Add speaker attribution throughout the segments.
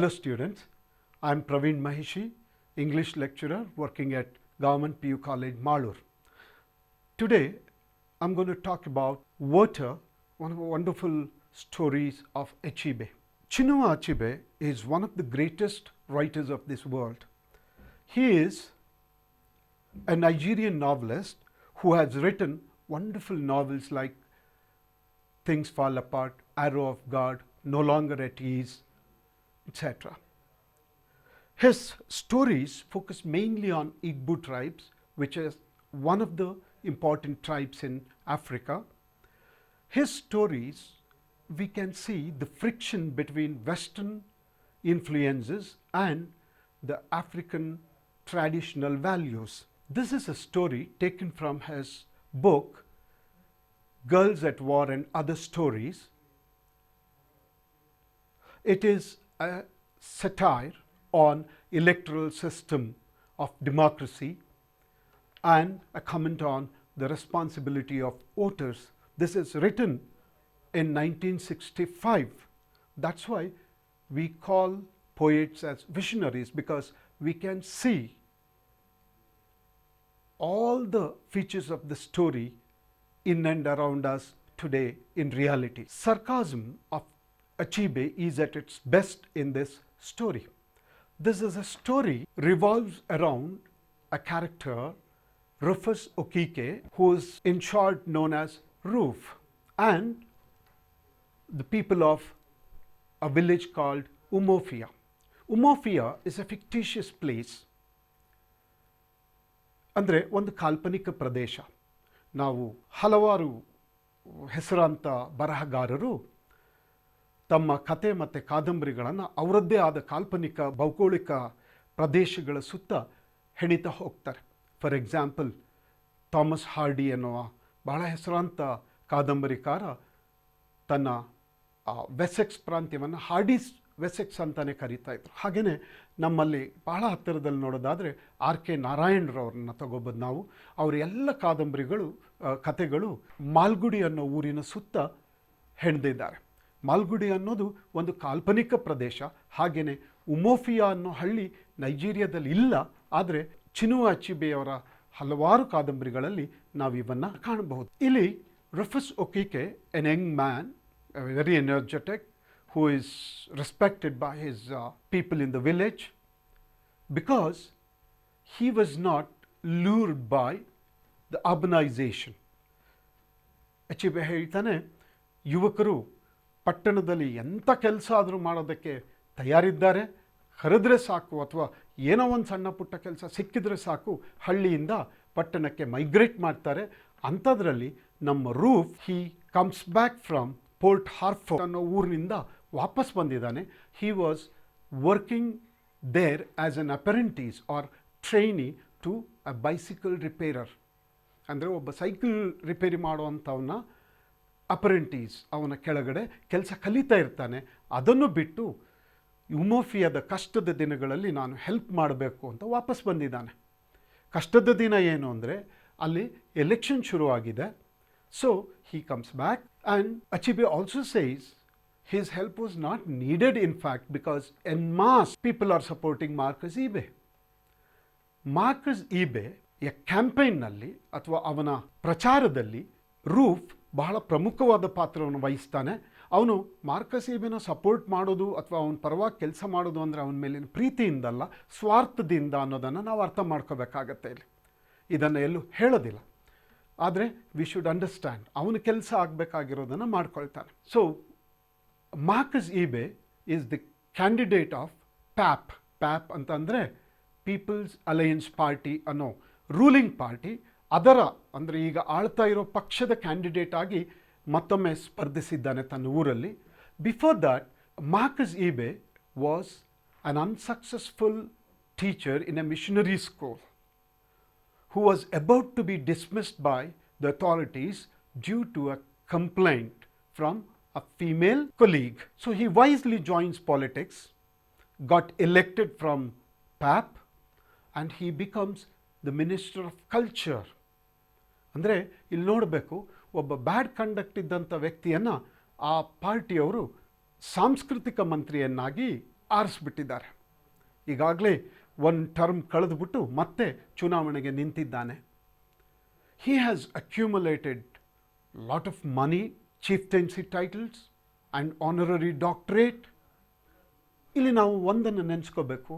Speaker 1: Hello students, I am Praveen Mahishi, English lecturer working at Government PU College, Malur. Today I am going to talk about Werther, one of the wonderful stories of Achebe. Chinua Achebe is one of the greatest writers of this world. He is a Nigerian novelist who has written wonderful novels like Things Fall Apart, Arrow of God, No Longer at Ease, etc. His stories focus mainly on Igbo tribes, which is one of the important tribes in Africa. His stories, we can see the friction between Western influences and the African traditional values. This is a story taken from his book, Girls at War and Other Stories. It is a satire on electoral system of democracy and a comment on the responsibility of voters. This is written in 1965. That's why we call poets as visionaries, because we can see all the features of the story in and around us today in reality. Sarcasm of Achebe is at its best in this story. This is a story revolves around a character, Rufus Okike, who is in short known as Roof, and the people of a village called Umofia. Umofia is a fictitious place. ಅಂದರೆ ಒಂದು ಕಾಲ್ಪನಿಕ ಪ್ರದೇಶ. ನಾವು ಹಲವಾರು ಹೆಸರಾಂತ ಬರಹಗಾರರು ತಮ್ಮ ಕತೆ ಮತ್ತು ಕಾದಂಬರಿಗಳನ್ನು ಅವರದ್ದೇ ಆದ ಕಾಲ್ಪನಿಕ ಭೌಗೋಳಿಕ ಪ್ರದೇಶಗಳ ಸುತ್ತ ಹೆಣಿತಾ ಹೋಗ್ತಾರೆ. ಫಾರ್ ಎಕ್ಸಾಂಪಲ್, ಥಾಮಸ್ ಹಾರ್ಡಿ ಎನ್ನುವ ಬಹಳ ಹೆಸರಾಂತ ಕಾದಂಬರಿಕಾರ ತನ್ನ ವೆಸೆಕ್ಸ್ ಪ್ರಾಂತ್ಯವನ್ನು ಹಾರ್ಡೀಸ್ ವೆಸೆಕ್ಸ್ ಅಂತಲೇ ಕರೀತಾ ಇದ್ರು. ಹಾಗೆಯೇ ನಮ್ಮಲ್ಲಿ ಬಹಳ ಹತ್ತಿರದಲ್ಲಿ ನೋಡೋದಾದರೆ RK ನಾರಾಯಣರವ್ರನ್ನ ತಗೋಬೋದು ನಾವು. ಅವರ ಎಲ್ಲ ಕಾದಂಬರಿಗಳು ಕತೆಗಳು ಮಾಲ್ಗುಡಿ ಅನ್ನೋ ಊರಿನ ಸುತ್ತ ಹೆಣೆದಿದ್ದಾರೆ. ಮಾಲ್ಗುಡಿ ಅನ್ನೋದು ಒಂದು ಕಾಲ್ಪನಿಕ ಪ್ರದೇಶ. ಹಾಗೆಯೇ ಉಮೋಫಿಯಾ ಅನ್ನೋ ಹಳ್ಳಿ ನೈಜೀರಿಯಾದಲ್ಲಿ ಇಲ್ಲ, ಆದರೆ ಚಿನುವಾ ಅಚಿಬೆಯವರ ಹಲವಾರು ಕಾದಂಬರಿಗಳಲ್ಲಿ ನಾವು ಇವನ್ನು ಕಾಣಬಹುದು. ಇಲ್ಲಿ Rufus Okeke, an young man, very energetic, who is respected by his people in the village, because he was not lured by the urbanization. Achebe ಹೇಳ್ತಾನೆ, ಯುವಕರು ಪಟ್ಟಣದಲ್ಲಿ ಎಂಥ ಕೆಲಸ ಆದರೂ ಮಾಡೋದಕ್ಕೆ ತಯಾರಿದ್ದಾರೆ. ಕರೆದ್ರೆ ಸಾಕು, ಅಥವಾ ಏನೋ ಒಂದು ಸಣ್ಣ ಪುಟ್ಟ ಕೆಲಸ ಸಿಕ್ಕಿದ್ರೆ ಸಾಕು, ಹಳ್ಳಿಯಿಂದ ಪಟ್ಟಣಕ್ಕೆ ಮೈಗ್ರೇಟ್ ಮಾಡ್ತಾರೆ. ಅಂಥದ್ರಲ್ಲಿ ನಮ್ಮ Roof, he comes back from Port Harcourt ಅನ್ನೋ ಊರಿನಿಂದ ವಾಪಸ್ ಬಂದಿದ್ದಾನೆ. He was working there as an apprentice or trainee to a bicycle repairer. ಅಂದರೆ ಒಬ್ಬ ಸೈಕಲ್ ರಿಪೇರಿ ಮಾಡುವಂಥವನ್ನ ಅಪರೆಂಟೀಸ್, ಅವನ ಕೆಳಗಡೆ ಕೆಲಸ ಕಲಿತಾ ಇರ್ತಾನೆ. ಅದನ್ನು ಬಿಟ್ಟು ಉಮೋಫಿಯಾದ ಕಷ್ಟದ ದಿನಗಳಲ್ಲಿ ನಾನು ಹೆಲ್ಪ್ ಮಾಡಬೇಕು ಅಂತ ವಾಪಸ್ ಬಂದಿದ್ದಾನೆ. ಕಷ್ಟದ ದಿನ ಏನು ಅಂದರೆ ಅಲ್ಲಿ ಎಲೆಕ್ಷನ್ ಶುರುವಾಗಿದೆ. So he comes back, and Achebe also says his help was not needed, in fact, because en masse people are supporting Marcus Ebe. Marcus Ebe ಯ ಕ್ಯಾಂಪೇನ್ನಲ್ಲಿ ಅಥವಾ ಅವನ ಪ್ರಚಾರದಲ್ಲಿ ರೂಫ್ ಬಹಳ ಪ್ರಮುಖವಾದ ಪಾತ್ರವನ್ನು ವಹಿಸ್ತಾನೆ. ಅವನು ಮಾರ್ಕಸ್ ಈಬೆನ ಸಪೋರ್ಟ್ ಮಾಡೋದು ಅಥವಾ ಅವನ ಪರವಾಗಿ ಕೆಲಸ ಮಾಡೋದು ಅಂದರೆ ಅವನ ಮೇಲಿನ ಪ್ರೀತಿಯಿಂದಲ್ಲ, ಸ್ವಾರ್ಥದಿಂದ ಅನ್ನೋದನ್ನು ನಾವು ಅರ್ಥ ಮಾಡ್ಕೋಬೇಕಾಗತ್ತೆ. ಇಲ್ಲಿ ಇದನ್ನು ಎಲ್ಲೂ ಹೇಳೋದಿಲ್ಲ, ಆದರೆ ವಿ ಶುಡ್ ಅಂಡರ್ಸ್ಟ್ಯಾಂಡ್ ಅವನ ಕೆಲಸ ಆಗಬೇಕಾಗಿರೋದನ್ನು ಮಾಡ್ಕೊಳ್ತಾನೆ. So Marcus Ibe is the candidate of PAP. PAP ಅಂತಂದರೆ ಪೀಪಲ್ಸ್ ಅಲಯನ್ಸ್ ಪಾರ್ಟಿ ಅನ್ನೋ ರೂಲಿಂಗ್ ಪಾರ್ಟಿ. ಅದರ ಅಂದರೆ ಈಗ ಆಳ್ತಾ ಇರೋ ಪಕ್ಷದ ಕ್ಯಾಂಡಿಡೇಟ್ ಆಗಿ ಮತ್ತೊಮ್ಮೆ ಸ್ಪರ್ಧಿಸಿದ್ದಾನೆ ತನ್ನ ಊರಲ್ಲಿ. Before that, Marcus Ibe was an unsuccessful teacher in a missionary school who was about to be dismissed by the authorities due to a complaint from a female colleague. So he wisely joins politics, got elected from PAP, and he becomes the Minister of Culture. ಅಂದರೆ ಇಲ್ಲಿ ನೋಡಬೇಕು, ಒಬ್ಬ ಬ್ಯಾಡ್ conduct ಇದ್ದಂಥ ವ್ಯಕ್ತಿಯನ್ನು ಆ ಪಾರ್ಟಿಯವರು ಸಾಂಸ್ಕೃತಿಕ ಮಂತ್ರಿಯನ್ನಾಗಿ ಆರಿಸ್ಬಿಟ್ಟಿದ್ದಾರೆ. ಈಗಾಗಲೇ ಒಂದು ಟರ್ಮ್ ಕಳೆದುಬಿಟ್ಟು ಮತ್ತೆ ಚುನಾವಣೆಗೆ ನಿಂತಿದ್ದಾನೆ. He has accumulated lot of money, chieftaincy titles and honorary doctorate. ಇಲ್ಲಿ ನಾವು ಒಂದನ್ನು ನೆನೆಸ್ಕೋಬೇಕು.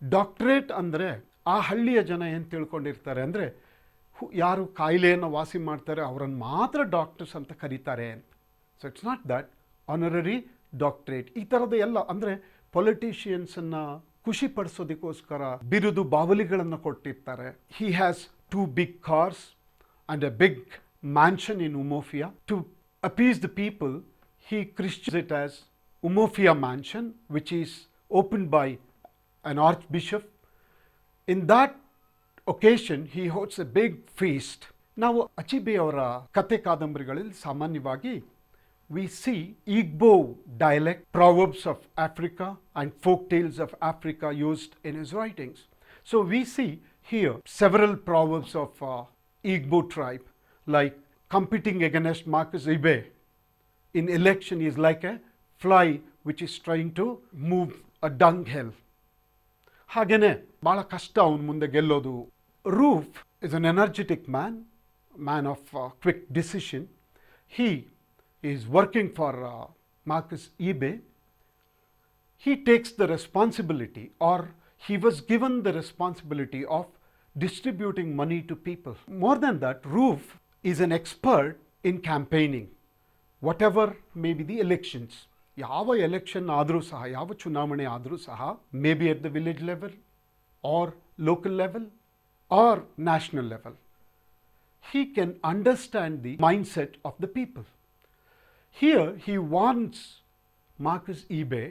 Speaker 1: ಡಾಕ್ಟರೇಟ್ ಅಂದರೆ ಆ ಹಳ್ಳಿಯ ಜನ ಏನು ತಿಳ್ಕೊಂಡಿರ್ತಾರೆ ಅಂದರೆ ಯಾರು ಕಾಯಿಲೆಯನ್ನು ವಾಸಿ ಮಾಡ್ತಾರೆ ಅವರನ್ನು ಮಾತ್ರ ಡಾಕ್ಟರ್ಸ್ ಅಂತ ಕರೀತಾರೆ ಅಂತ. So it's not that. Honorary doctorate ಈ ಥರದ ಎಲ್ಲ ಅಂದರೆ ಪೊಲಿಟಿಷಿಯನ್ಸನ್ನು ಖುಷಿ ಪಡಿಸೋದಕ್ಕೋಸ್ಕರ ಬಿರುದು ಬಾವಲಿಗಳನ್ನು ಕೊಟ್ಟಿರ್ತಾರೆ. He has 2 big cars and a big mansion in Umuofia. To appease the people, he christened it as Umuofia Mansion, which is opened by an archbishop. In that occasion, he holds a big feast. ನಾವು Achebe ಅವರ ಕತೆ ಕಾದಂಬರಿಗಳಲ್ಲಿ ಸಾಮಾನ್ಯವಾಗಿ we see Igbo dialect, proverbs of Africa and folk tales of Africa used in his writings. So we see here several proverbs of Igbo tribe, like competing against Marcus Ibe in election is like a fly which is trying to move a dunghill. ಹಾಗೇನೆ ಭಾಳ ಕಷ್ಟ ಅವನ ಮುಂದೆ ಗೆಲ್ಲೋದು. Roof is an energetic man of quick decision. He is working for Marcus Ibe. He takes the responsibility, or he was given the responsibility of distributing money to people. More than that, Roof is an expert in campaigning, whatever may be the elections. ಯಾವ election ಆದರೂ ಸಹ, ಯಾವ ಚುನಾವಣೆ ಆದರೂ ಸಹ, may be at the village level or local level or national level, he can understand the mindset of the people. Here he warns Marcus Ibe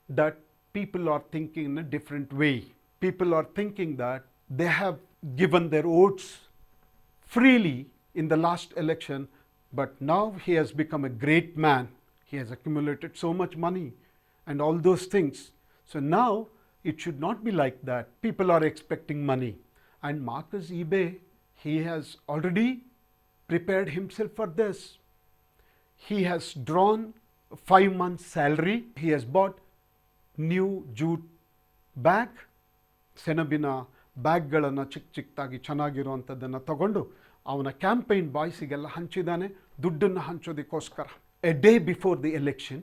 Speaker 1: that people are thinking in a different way. People are thinking that they have given their votes freely in the last election, but now he has become a great man. He has accumulated so much money and all those things. So now it should not be like that. People are expecting money. And Marcus Ibe, he has already prepared himself for this. He has drawn 5 months' salary. He has bought new jute bag, ಸೆಣಬಿನ ಬ್ಯಾಗ್ಗಳನ್ನು ಚಿಕ್ಕದಾಗಿ ಚೆನ್ನಾಗಿರುವಂಥದ್ದನ್ನು ತಗೊಂಡು ಅವನ campaign ಬಾಯ್ಸಿಗೆಲ್ಲ ಹಂಚಿದ್ದಾನೆ, ದುಡ್ಡನ್ನು ಹಂಚೋದಕ್ಕೋಸ್ಕರ. A day before the election,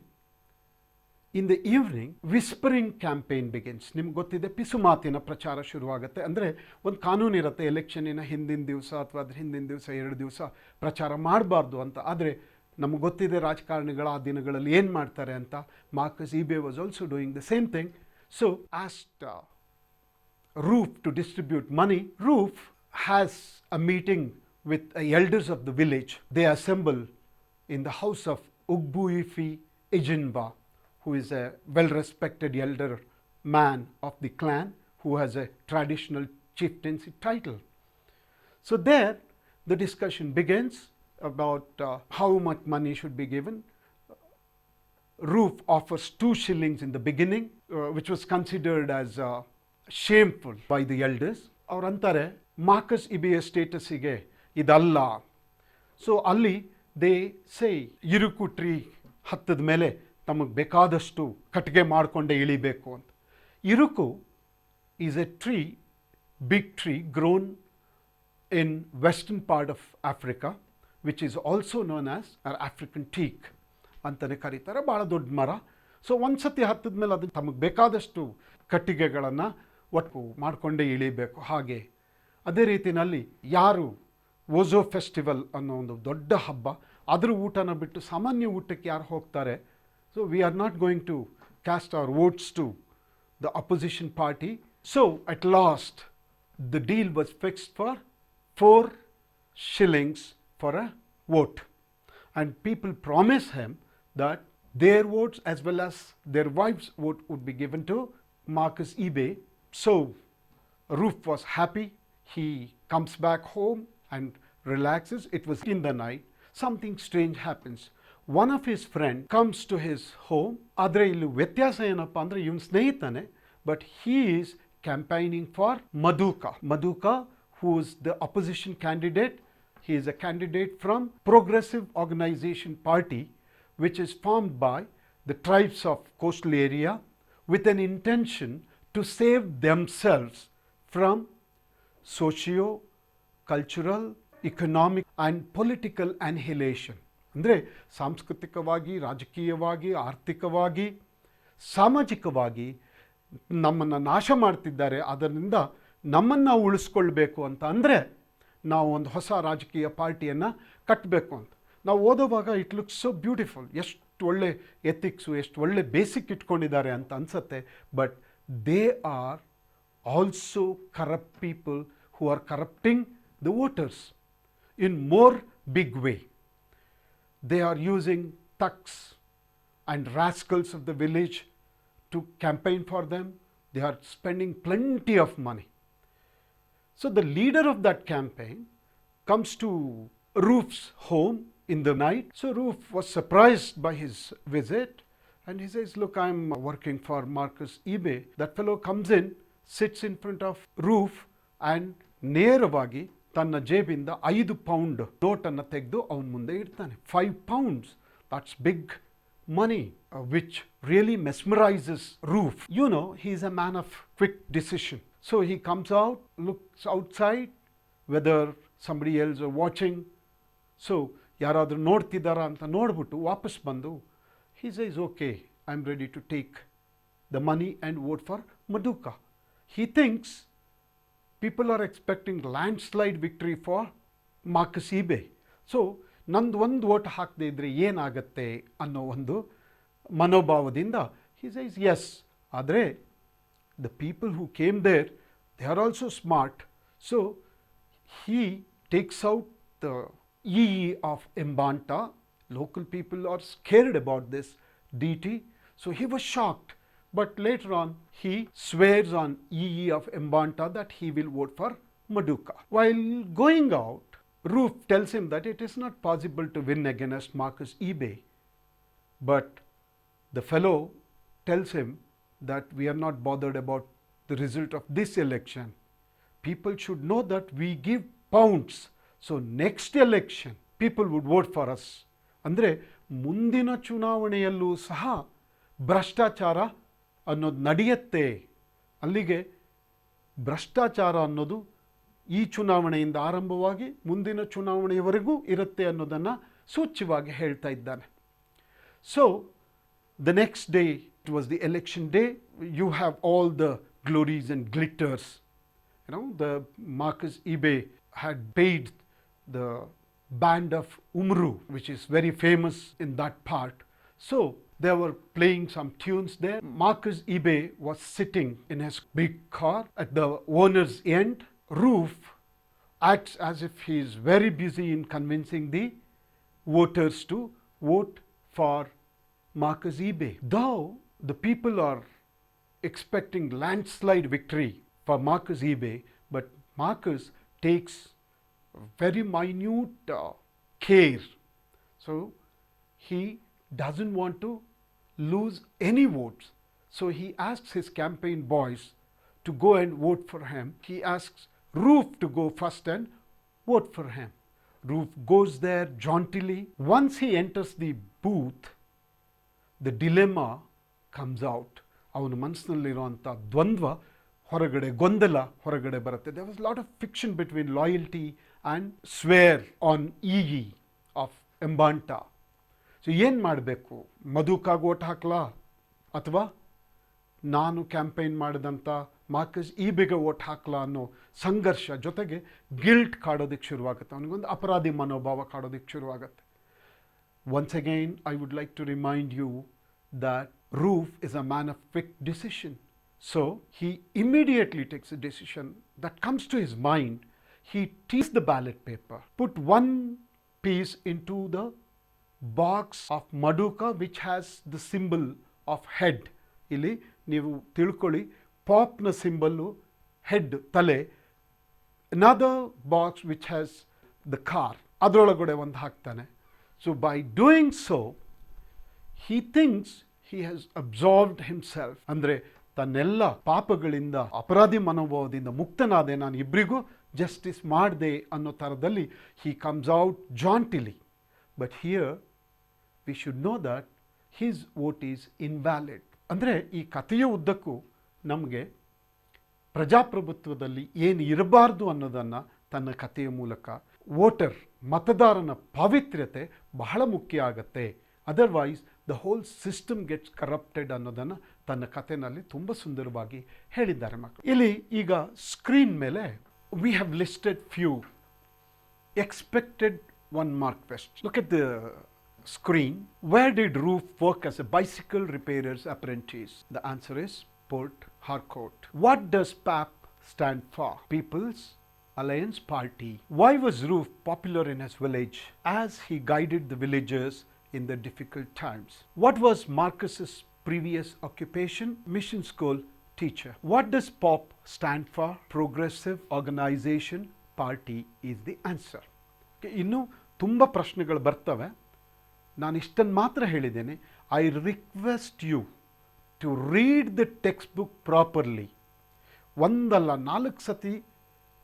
Speaker 1: in the evening whispering campaign begins. ನಿಮ್ಗೆ ಗೊತ್ತಿದೆ, ಪಿಸುಮಾತಿನ ಪ್ರಚಾರ ಶುರುವಾಗುತ್ತೆ. ಅಂದರೆ ಒಂದು ಕಾನೂನಿರುತ್ತೆ, ಎಲೆಕ್ಷನಿನ ಹಿಂದಿನ ದಿವಸ ಅಥವಾ ಅದ್ರ ಹಿಂದಿನ ದಿವಸ 2 ದಿವಸ ಪ್ರಚಾರ ಮಾಡಬಾರ್ದು ಅಂತ. ಆದರೆ ನಮಗೆ ಗೊತ್ತಿದೆ ರಾಜಕಾರಣಿಗಳ ಆ ದಿನಗಳಲ್ಲಿ ಏನು ಮಾಡ್ತಾರೆ ಅಂತ. Marcus Ibe was also doing the same thing. So asked Roof to distribute money. Roof has a meeting with elders of the village. They assemble in the house of Ugbuifi Ejinba, who is a well-respected elder man of the clan who has a traditional chieftaincy title. So there the discussion begins about how much money should be given. Roof offers 2 shillings in the beginning, which was considered as shameful by the elders. ಅವ್ರು ಅಂತಾರೆ Marcus ಇಬೆಯ ಸ್ಟೇಟಸ್ಸಿಗೆ ಇದಲ್ಲ. So ಅಲ್ಲಿ they say ಇರುಕು tree ಹತ್ತದ ಮೇಲೆ ತಮಗೆ ಬೇಕಾದಷ್ಟು ಕಟ್ಟಿಗೆ ಮಾಡಿಕೊಂಡೇ ಇಳಿಬೇಕು ಅಂತ. Iroko is a tree, big tree grown in western part of Africa, which is also known as African teak ಅಂತಲೇ ಕರೀತಾರೆ. ಭಾಳ ದೊಡ್ಡ ಮರ. ಸೊ ಒಂದು ಸತಿ ಹತ್ತದ ಮೇಲೆ ಅದನ್ನು ತಮಗೆ ಬೇಕಾದಷ್ಟು ಕಟ್ಟಿಗೆಗಳನ್ನು ಒಟ್ಟು ಮಾಡಿಕೊಂಡೇ ಇಳಿಬೇಕು. ಹಾಗೆ ಅದೇ ರೀತಿಯಲ್ಲಿ ಯಾರು ಓಝೋ ಫೆಸ್ಟಿವಲ್ ಅನ್ನೋ ಒಂದು ದೊಡ್ಡ ಹಬ್ಬ, ಅದರ ಊಟನ ಬಿಟ್ಟು ಸಾಮಾನ್ಯ ಊಟಕ್ಕೆ ಯಾರು ಹೋಗ್ತಾರೆ. So we are not going to cast our votes to the opposition party. So at last the deal was fixed for 4 shillings for a vote, and people promised him that their votes as well as their wives' vote would be given to Marcus Ibe. So Roof was happy. He comes back home and relaxes. It was in the night. Something strange happens. One of his friends comes to his home. Adre illu vyathyasa enappa andre ಇವನ ಸ್ನೇಹಿತನೇ, but he is campaigning for Maduka. Maduka, who is the opposition candidate. He is a candidate from Progressive Organization Party, which is formed by the tribes of coastal area with an intention to save themselves from socio cultural, economic and political annihilation. ಅಂದರೆ ಸಾಂಸ್ಕೃತಿಕವಾಗಿ, ರಾಜಕೀಯವಾಗಿ, ಆರ್ಥಿಕವಾಗಿ, ಸಾಮಾಜಿಕವಾಗಿ ನಮ್ಮನ್ನು ನಾಶ ಮಾಡ್ತಿದ್ದಾರೆ. ಅದರಿಂದ ನಮ್ಮನ್ನು ನಾವು ಉಳಿಸ್ಕೊಳ್ಬೇಕು ಅಂತ ಅಂದರೆ ನಾವು ಒಂದು ಹೊಸ ರಾಜಕೀಯ ಪಾರ್ಟಿಯನ್ನು ಕಟ್ಟಬೇಕು ಅಂತ. ನಾವು ಓದೋವಾಗ ಇಟ್ ಲುಕ್ಸ್ ಸೊ ಬ್ಯೂಟಿಫುಲ್, ಎಷ್ಟು ಒಳ್ಳೆ ಎಥಿಕ್ಸು, ಎಷ್ಟು ಒಳ್ಳೆ ಬೇಸಿಕ್ ಇಟ್ಕೊಂಡಿದ್ದಾರೆ ಅಂತ ಅನಿಸುತ್ತೆ. But they are also corrupt people who are corrupting the voters in more big way. They are using thugs and rascals of the village to campaign for them. They are spending plenty of money. So the leader of that campaign comes to Roof's home in the night. So Roof was surprised by his visit and he says, look, I'm working for Marcus eBay. That fellow comes in, sits in front of Roof and ನೇರವಾಗಿ ತನ್ನ ಜೇಬಿಂದ 5 pound ನೋಟನ್ನು ತೆಗೆದು ಅವನ ಮುಂದೆ ಇಡ್ತಾನೆ. 5 pounds, that's big money, which really mesmerizes Roof. You know, he's a man of quick decision. So he comes out, looks outside, whether somebody else are watching. So ಯಾರಾದರೂ ನೋಡ್ತಿದ್ದಾರಾ ಅಂತ ನೋಡ್ಬಿಟ್ಟು ವಾಪಸ್ ಬಂದು he says, okay, I'm ready to take the money and vote for Maduka. He thinks people are expecting landslide victory for Marcus eBay. So ನಂದು ಒಂದು vote ಹಾಕದೇ ಇದ್ದರೆ ಏನಾಗುತ್ತೆ ಅನ್ನೋ ಒಂದು ಮನೋಭಾವದಿಂದ he says yes. ಆದರೆ the people who came there, they are also smart. So he takes out the EE of Mbanta. Local people are scared about this deity. So he was shocked. But later on, he swears on EE of Mbanta that he will vote for Maduka. While going out, Roof tells him that it is not possible to win against Marcus eBay. But the fellow tells him that we are not bothered about the result of this election. People should know that we give pounds. So next election, people would vote for us. ಅಂದರೆ ಮುಂದಿನ ಚುನಾವಣೆಯಲ್ಲೂ ಸಹ ಭ್ರಷ್ಟಾಚಾರ ಅನ್ನೋದು ನಡೆಯುತ್ತೆ. ಅಲ್ಲಿಗೆ ಭ್ರಷ್ಟಾಚಾರ ಅನ್ನೋದು ಈ ಚುನಾವಣೆಯಿಂದ ಆರಂಭವಾಗಿ ಮುಂದಿನ ಚುನಾವಣೆಯವರೆಗೂ ಇರುತ್ತೆ ಅನ್ನೋದನ್ನು ಸೂಚ್ಯವಾಗಿ ಹೇಳ್ತಾ ಇದ್ದಾನೆ. So the next day, it was the election day. You have all the glories and glitters. You know, the Marcus eBay had paid the band of Umru, which is very famous in that part. So they were playing some tunes there. Marcus eBay was sitting in his big car at the owner's end. Roof acts as if he is very busy in convincing the voters to vote for Marcus eBay. Though the people are expecting landslide victory for Marcus eBay, but Marcus takes very minute care. So he doesn't want to lose any votes. So he asks his campaign boys to go and vote for him. He asks Roof to go first and vote for him. Roof goes there jauntily. Once he enters the booth, the dilemma comes out. ಅವನ ಮನಸ್ಸಿನಲ್ಲಿರುವಂಥ ದ್ವಂದ್ವ ಹೊರಗಡೆ, ಗೊಂದಲ ಹೊರಗಡೆ ಬರುತ್ತೆ. There was a lot of fiction between loyalty and swear on EE of Mbanta. So ಏನು ಮಾಡಬೇಕು? ಮಧುಕಾಗೆ vote ಹಾಕ್ಲಾ ಅಥವಾ ನಾನು ಕ್ಯಾಂಪೇನ್ ಮಾಡಿದಂಥ ಮಾರ್ಕಸ್ eBayಗೆ ಓಟ್ ಹಾಕ್ಲಾ ಅನ್ನೋ ಸಂಘರ್ಷ, ಜೊತೆಗೆ ಗಿಲ್ಟ್ ಕಾಡೋದಕ್ಕೆ ಶುರುವಾಗುತ್ತೆ. ಅವನಿಗೊಂದು ಅಪರಾಧಿ ಮನೋಭಾವ ಕಾಡೋದಕ್ಕೆ ಶುರುವಾಗುತ್ತೆ. Once again I would like to remind you that Roof is a man of quick decision. So he immediately takes a decision that comes to his mind. He takes the ballot paper, put one piece into the box of Maduka which has the symbol of head. ಇಲ್ಲಿ ನೀವು ತಿಳ್ಕೊಳ್ಳಿ, ಪಾಪ್ನ symbol head, ತಲೆ. another box which has the car, ಅದರೊಳಗಡೆ ಒಂದು ಹಾಕ್ತಾನೆ. So by doing so, he thinks he has absolved himself. ಅಂದರೆ ತನ್ನೆಲ್ಲ ಪಾಪಗಳಿಂದ, ಅಪರಾಧಿ ಮನೋಭಾವದಿಂದ ಮುಕ್ತನಾದೆ, ನಾನು ಇಬ್ಬರಿಗೂ ಜಸ್ಟಿಸ್ ಮಾಡಿದೆ ಅನ್ನೋ ಥರದಲ್ಲಿ he comes out jauntily. But here we should know that his vote is invalid. ಅಂದರೆ ಈ ಕಥೆಯ ಉದ್ದಕ್ಕೂ ನಮಗೆ ಪ್ರಜಾಪ್ರಭುತ್ವದಲ್ಲಿ ಏನು ಇರಬಾರ್ದು ಅನ್ನೋದನ್ನು ತನ್ನ ಕಥೆಯ ಮೂಲಕ ವೋಟರ್ ಮತದಾರನ ಪಾವಿತ್ರ್ಯತೆ ಬಹಳ ಮುಖ್ಯ ಆಗುತ್ತೆ, otherwise the whole system gets corrupted ಅನ್ನೋದನ್ನು ತನ್ನ ಕಥೆನಲ್ಲಿ ತುಂಬ ಸುಂದರವಾಗಿ ಹೇಳಿದ್ದಾರೆ ಮಕ್ಕಳು. ಇಲ್ಲಿ ಈಗ ಸ್ಕ್ರೀನ್ ಮೇಲೆ we have listed few expected 1 mark questions. Look at the screen. Where did Roof work as a bicycle repairer's apprentice? The answer is Port Harcourt. What does PAP stand for? People's Alliance Party. Why was Roof popular in his village as he guided the villagers in the difficult times? What was Marcus's previous occupation? Mission school teacher. What does POP stand for? Progressive Organization Party is the answer. ಇನ್ನೂ ತುಂಬ ಪ್ರಶ್ನೆಗಳು ಬರ್ತವೆ, ನಾನು ಇಷ್ಟನ್ನು ಮಾತ್ರ ಹೇಳಿದ್ದೇನೆ. I request you to read the text book properly. ಒಂದಲ್ಲ 4 ಸತಿ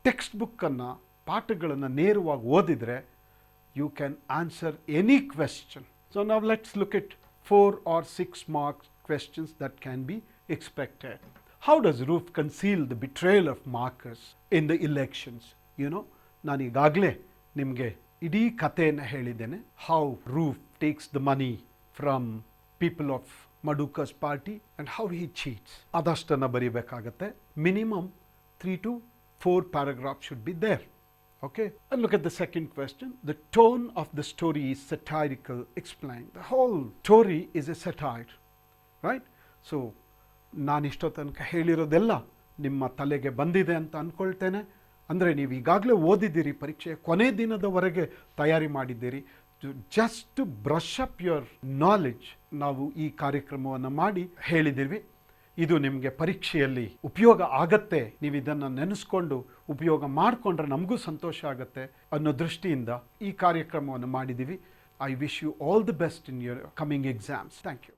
Speaker 1: ಟೆಕ್ಸ್ಟ್ ಬುಕ್ಕನ್ನು ಪಾಠಗಳನ್ನು ನೇರವಾಗಿ ಓದಿದರೆ you can answer any question. So ನಾವು let's look at 4 or 6 marks questions that can be expected. How does Roof conceal the betrayal of Marcus in the elections? You know, ನಾನು ಈಗಾಗಲೇ ನಿಮಗೆ ಇಡೀ ಕಥೆಯನ್ನು ಹೇಳಿದ್ದೇನೆ. How Roof takes the money from people of Madukas party and how he cheats. ಅದಷ್ಟನ್ನು ಬರೀಬೇಕಾಗತ್ತೆ. Minimum 3 to 4 paragraphs should be there. Okay, and look at the second question. The tone of the story is satirical. Explain. The whole story is a satire, right? So ನಾನಿಷ್ಟೋ ತನಕ ಹೇಳಿರೋದೆಲ್ಲ ನಿಮ್ಮ ತಲೆಗೆ ಬಂದಿದೆ ಅಂತ ಅಂದ್ಕೊಳ್ತೇನೆ. ಅಂದರೆ ನೀವು ಈಗಾಗಲೇ ಓದಿದ್ದೀರಿ, ಪರೀಕ್ಷೆಯ ಕೊನೆ ದಿನದವರೆಗೆ ತಯಾರಿ ಮಾಡಿದ್ದೀರಿ. Just to brush up your knowledge ನಾವು ಈ ಕಾರ್ಯಕ್ರಮವನ್ನು ಮಾಡಿ ಹೇಳಿದ್ದೀವಿ. ಇದು ನಿಮಗೆ ಪರೀಕ್ಷೆಯಲ್ಲಿ ಉಪಯೋಗ ಆಗತ್ತೆ, ನೀವು ಇದನ್ನು ನೆನೆಸ್ಕೊಂಡು ಉಪಯೋಗ ಮಾಡಿಕೊಂಡ್ರೆ ನಮಗೂ ಸಂತೋಷ ಆಗುತ್ತೆ ಅನ್ನೋ ದೃಷ್ಟಿಯಿಂದ ಈ ಕಾರ್ಯಕ್ರಮವನ್ನು ಮಾಡಿದ್ದೀವಿ. I wish you all the best in your coming exams. Thank you.